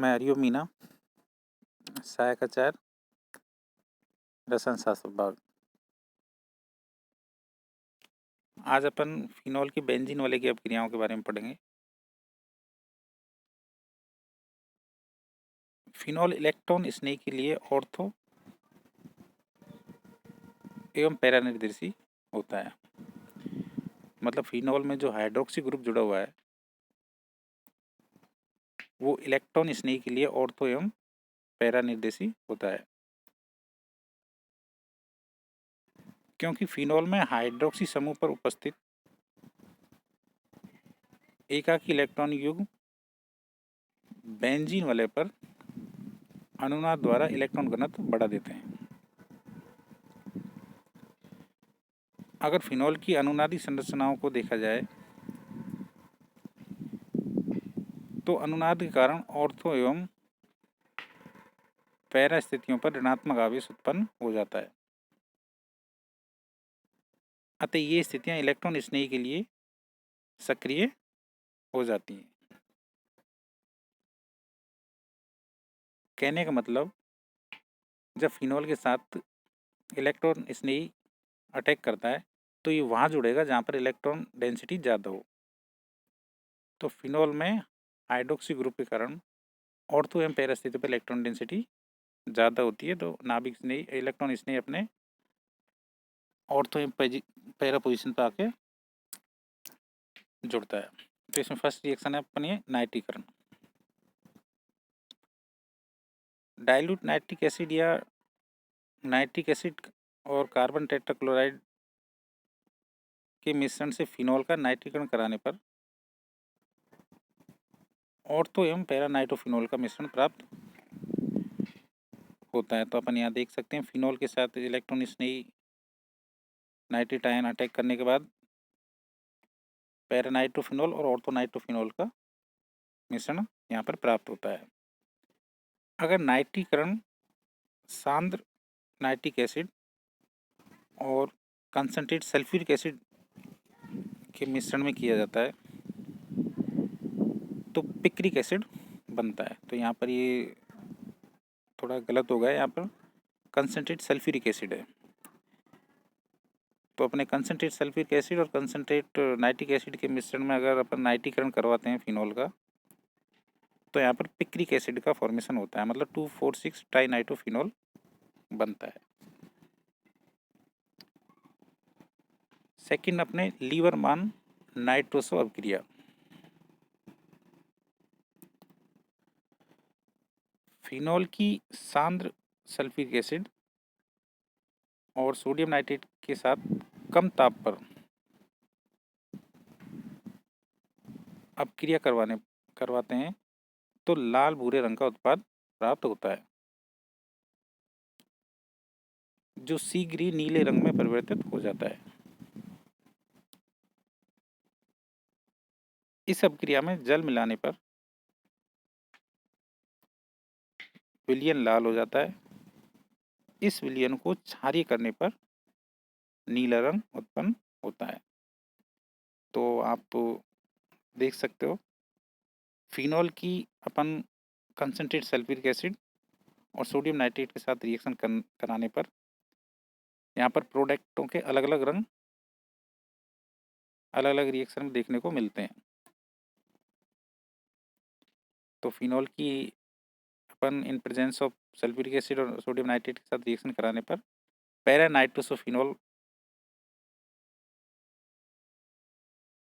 मैं हरिओम मीना, सहायक आचार्य, रसायन शास्त्र विभाग। आज अपन फिनॉल की बेंजीन वाले की अपक्रियाओं के बारे में पढ़ेंगे। फिनॉल इलेक्ट्रॉन स्नेह के लिए ऑर्थो एवं पैरा निर्देशी होता है। मतलब फिनॉल में जो हाइड्रोक्सी ग्रुप जुड़ा हुआ है वो इलेक्ट्रॉन स्नेह के लिए ऑर्थो एवं पैरा निर्देशी होता है, क्योंकि फिनॉल में हाइड्रोक्सी समूह पर उपस्थित एकाकी इलेक्ट्रॉन युग्म बेंजीन वाले पर अनुनाद द्वारा इलेक्ट्रॉन घनत्व बढ़ा देते हैं। अगर फिनॉल की अनुनादी संरचनाओं को देखा जाए तो अनुनाद के कारण ऑर्थो एवं पैरा स्थितियों पर ऋणात्मक आवेश उत्पन्न हो जाता है। अतः ये स्थितियां इलेक्ट्रॉन स्नेह के लिए सक्रिय हो जाती हैं। कहने का मतलब, जब फिनॉल के साथ इलेक्ट्रॉन स्नेही अटैक करता है तो ये वहाँ जुड़ेगा जहाँ पर इलेक्ट्रॉन डेंसिटी ज़्यादा हो। तो फिनॉल में हाइड्रोक्सी ग्रुप के कारण ऑर्थो एवं पैरा स्थिति पर इलेक्ट्रॉन डेंसिटी ज़्यादा होती है, तो नाभिक स्नेही इलेक्ट्रॉन स्नेही अपने ऑर्थो एवं पैरा पोजिशन पर आके जुड़ता है। तो इसमें फर्स्ट रिएक्शन है अपन ये नाइट्रीकरण। डाइल्यूट नाइट्रिक एसिड या नाइट्रिक एसिड और कार्बन टेट्राक्लोराइड के मिश्रण से फिनॉल का नाइट्रीकरण कराने पर ऑर्थो एवं पैरा नाइट्रोफिनॉल का मिश्रण प्राप्त होता है। तो अपन यहाँ देख सकते हैं फिनॉल के साथ इलेक्ट्रॉन स्नेही नाइट्रेट आयन अटैक करने के बाद पैरा नाइट्रोफिनॉल और ऑर्थो नाइट्रोफिनॉल का मिश्रण यहाँ पर प्राप्त होता है। अगर नाइट्रीकरण सांद्र नाइट्रिक एसिड और कंसनट्रेट सल्फ्यूरिक एसिड के मिश्रण में किया जाता है तो पिक्रिक एसिड बनता है। तो यहाँ पर ये थोड़ा गलत हो गया, यहाँ पर कंसनट्रेट सल्फ्यूरिक एसिड है। तो अपने कंसनट्रेट सल्फ्यूरिक एसिड और कंसनट्रेट नाइट्रिक एसिड के मिश्रण में अगर अपन नाइट्रीकरण करवाते हैं फिनॉल का तो यहाँ पर पिक्रिक एसिड का फॉर्मेशन होता है, मतलब 2,4,6 ट्राइनाइट्रोफिनॉल बनता है। सेकंड अपने लीवरमान नाइट्रोसो अभिक्रिया। फिनॉल की सांद्र सल्फ्यूरिक एसिड और सोडियम नाइट्रेट के साथ कम ताप पर अपक्रिया करवाते हैं तो लाल भूरे रंग का उत्पाद प्राप्त होता है, जो शीघ्र ही नीले रंग में परिवर्तित हो जाता है। इस अपक्रिया में जल मिलाने पर विलयन लाल हो जाता है। इस विलयन को क्षारीय करने पर नीला रंग उत्पन्न होता है। तो आप देख सकते हो फिनॉल की अपन कंसनट्रेट सल्फ्यूरिक एसिड और सोडियम नाइट्रेट के साथ रिएक्शन कराने पर यहाँ पर प्रोडक्टों के अलग अलग रंग अलग अलग रिएक्शन में देखने को मिलते हैं। तो फिनॉल की upon in presence of sulphuric acid और सोडियम नाइट्रेट के साथ रिएक्शन कराने पर पैरा नाइट्रोसोफिनॉल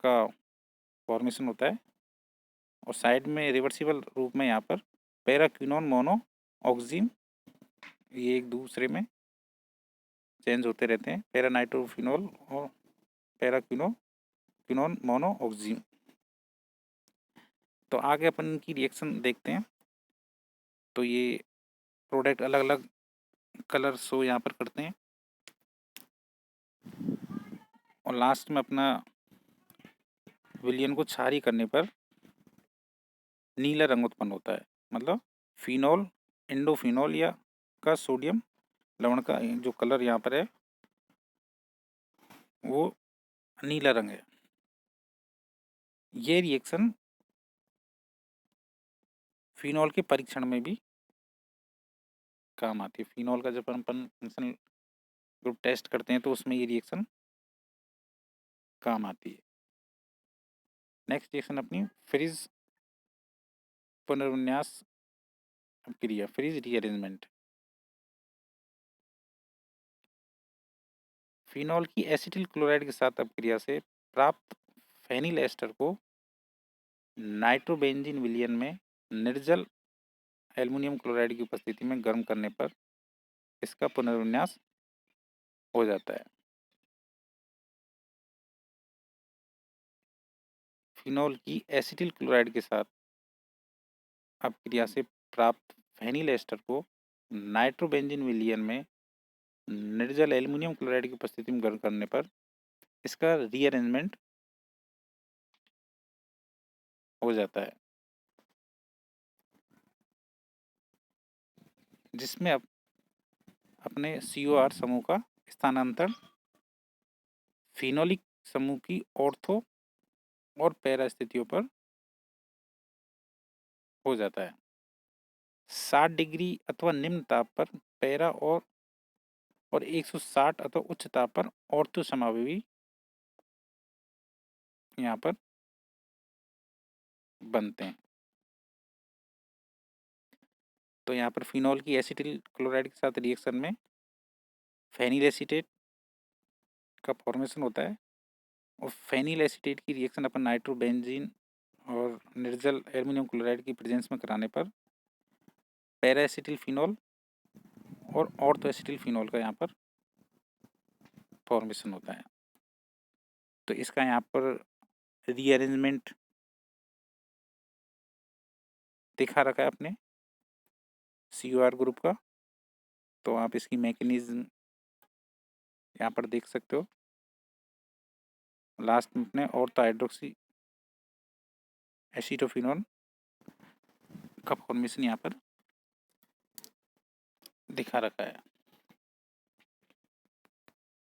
का फॉर्मेशन होता है और साइड में रिवर्सिबल रूप में यहाँ पर पैराक्विनोन मोनो ऑक्सीन ये एक दूसरे में चेंज होते रहते हैं, पैरा नाइट्रोफिनॉल और पैराक्विनोन मोनो ऑक्सीन। तो आगे अपन इनकी रिएक्शन देखते हैं। तो ये प्रोडक्ट अलग अलग कलर शो यहाँ पर करते हैं और लास्ट में अपना विलयन को क्षारीय करने पर नीला रंग उत्पन्न होता है। मतलब फिनॉल इंडोफिनॉल या का सोडियम लवण का जो कलर यहाँ पर है वो नीला रंग है। ये रिएक्शन फिनॉल के परीक्षण में भी काम आती है। फिनॉल का जब अपन फंक्शनल ग्रुप टेस्ट करते हैं तो उसमें ये रिएक्शन काम आती है। नेक्स्ट रिएक्शन अपनी फ्रिज पुनर्विन्यास क्रिया, फ्रिज रीअरेंजमेंट। फिनॉल की एसिटिल क्लोराइड के साथ अपक्रिया से प्राप्त फेनिल एस्टर को नाइट्रोबेंजीन विलयन में निर्जल एल्युमिनियम क्लोराइड की उपस्थिति में गर्म करने पर इसका पुनर्विन्यास हो जाता है। फिनॉल की एसिटिल क्लोराइड के साथ अपक्रिया से प्राप्त फेनिल एस्टर को नाइट्रोबेंजीन विलयन में निर्जल एल्युमिनियम क्लोराइड की उपस्थिति में गर्म करने पर इसका रीअरेंजमेंट हो जाता है, जिसमें अपने COR समूह का स्थानांतरण फिनोलिक समूह की ऑर्थो और पैरा स्थितियों पर हो जाता है। 60 डिग्री अथवा निम्न ताप पर पैरा और 160 अथवा उच्च ताप पर ऑर्थो समावयवी यहाँ पर बनते हैं। तो यहाँ पर फिनॉल की एसिटिल क्लोराइड के साथ रिएक्शन में फेनिल एसीटेट का फॉर्मेशन होता है और फेनिल एसीटेट की रिएक्शन अपन नाइट्रोबेंजीन और निर्जल एल्युमिनियम क्लोराइड की प्रेजेंस में कराने पर पैरा एसिटिल फिनॉल और ऑर्थो एसिटिल फिनॉल का यहाँ पर फॉर्मेशन होता है। तो इसका यहाँ पर रीअरेंजमेंट दिखा रखा है अपने COR ग्रुप का। तो आप इसकी मैकेनिज्म यहाँ पर देख सकते हो। लास्ट में अपने ऑर्थो हाइड्रोक्सी एसीटोफिनॉल का फॉर्मेशन यहाँ पर दिखा रखा है।